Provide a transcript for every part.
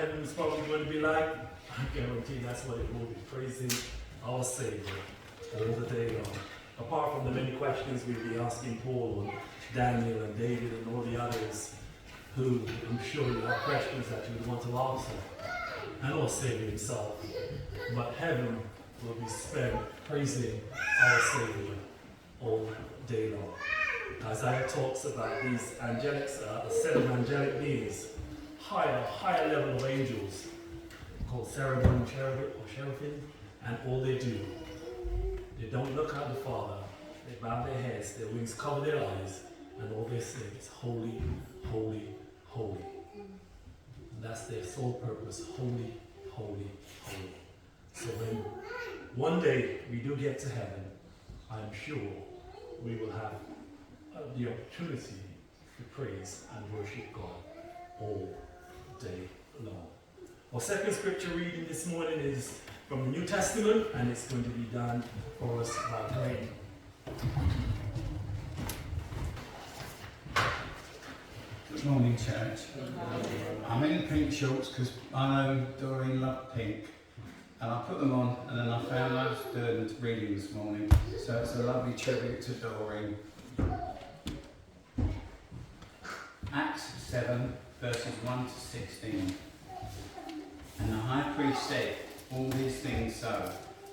heaven's probably going to be like? I guarantee that's what it will be, praising our Savior all the day long. Apart from the many questions we'll be asking Paul and Daniel and David and all the others who I'm sure you have questions that you would want to answer, and our Savior himself. But heaven will be spent praising our Savior all day long. Isaiah talks about these angelic, a set of angelic beings, higher level of angels, called cherubim, cherubim, and all they do, they don't look at the Father, they bow their heads, their wings cover their eyes, and all they say is holy, holy, holy. And that's their sole purpose, holy, holy, holy. So when one day we do get to heaven, I'm sure we will have the opportunity to praise and worship God all day long. Our second scripture reading this morning is from the New Testament, and it's going to be done for us by praying. Good morning, church. I'm in pink shorts because I know Doreen loved pink, and I put them on, and then I found I was doing the reading this morning, so it's a lovely tribute to Doreen. Acts 7, verses 1 to 16. And the high priest said, all these things so.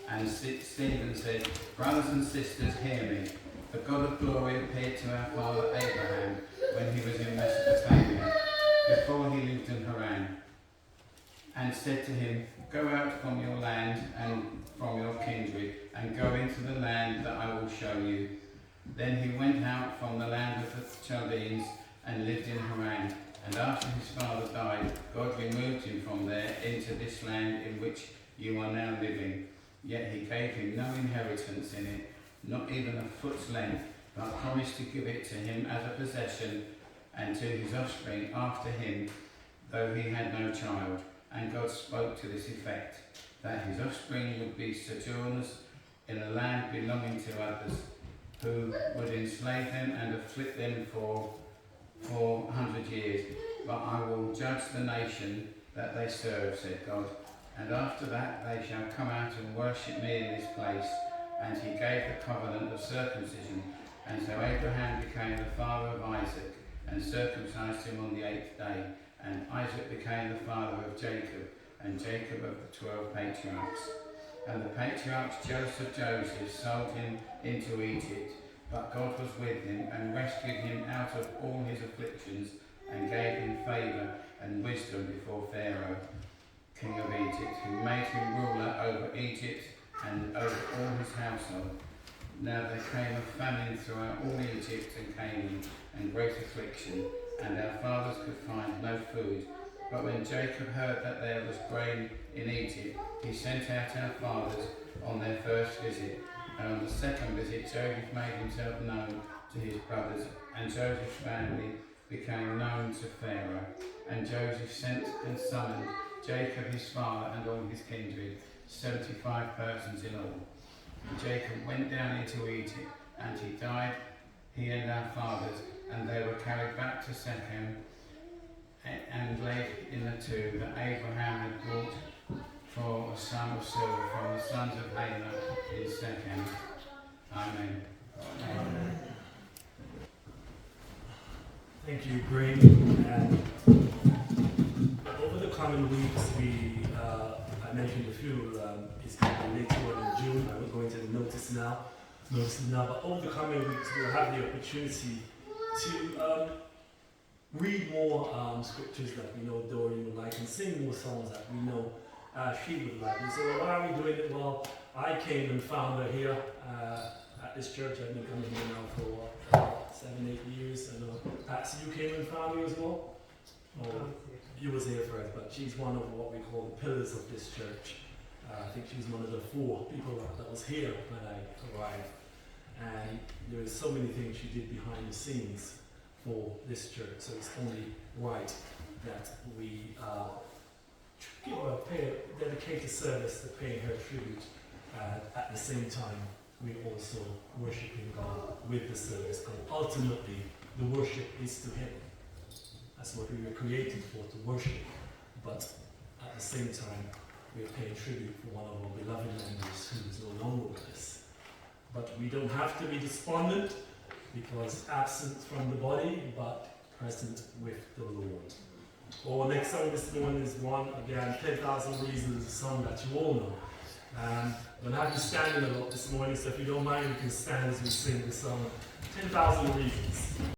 And Stephen said, brothers and sisters, hear me. The God of glory appeared to our father Abraham when he was in Mesopotamia, before he lived in Haran, and said to him, go out from your land and from your kindred, and go into the land that I will show you. Then he went out from the land of the Chaldeans and lived in Haran. And after his father died, God removed him from there into this land in which you are now living. Yet he gave him no inheritance in it, not even a foot's length, but promised to give it to him as a possession and to his offspring after him, though he had no child. And God spoke to this effect, that his offspring would be sojourners in a land belonging to others, who would enslave them and afflict them for 400 years. But I will judge the nation that they serve, said God. And after that they shall come out and worship me in this place. And he gave the covenant of circumcision. And so Abraham became the father of Isaac, and circumcised him on the 8th day. And Isaac became the father of Jacob, and Jacob of the 12 patriarchs. And the patriarchs Joseph sold him into Egypt. But God was with him and rescued him out of all his afflictions, and gave him favour and wisdom before Pharaoh, king of Egypt, who made him ruler over Egypt and over all his household. Now there came a famine throughout all Egypt and Canaan, and great affliction, and our fathers could find no food. But when Jacob heard that there was grain in Egypt, he sent out our fathers on their first visit. And on the second visit, Joseph made himself known to his brothers, and Joseph's family became known to Pharaoh. And Joseph sent and summoned Jacob his father and all his kindred, 75 persons in all. And Jacob went down into Egypt, and he died, he and our fathers, and they were carried back to Shechem and laid in the tomb that Abraham had bought for a sum of silver from the sons of Hamor in Shechem. Amen. Amen. Thank you, Greg. And over the coming weeks, I mentioned a few, it's going to be later on in June. I'm going to notice now. But over the coming weeks, we'll have the opportunity to read more scriptures that we know Doreen would like, and sing more songs that we know she would like. And so why are we doing it? Well, I came and found her here at this church. I've been coming here now for 7-8 years. And Patsy, you came and found me as well? Or you was here first, but she's one of what we call the pillars of this church. I think she was one of the 4 people that was here when I arrived. And there is so many things she did behind the scenes for this church, so it's only right that we dedicate a service to pay her tribute. At the same time, we also worshiping God with the service, because ultimately the worship is to Him. That's what we were created for, to worship. But at the same time, we are paying tribute for one of our beloved members who is no longer with us. But we don't have to be despondent, because absent from the body, but present with the Lord. Our next song this morning is one, again, 10,000 Reasons, a song that you all know. I'm going to have you standing a lot this morning, so if you don't mind, you can stand as we sing the song, 10,000 Reasons.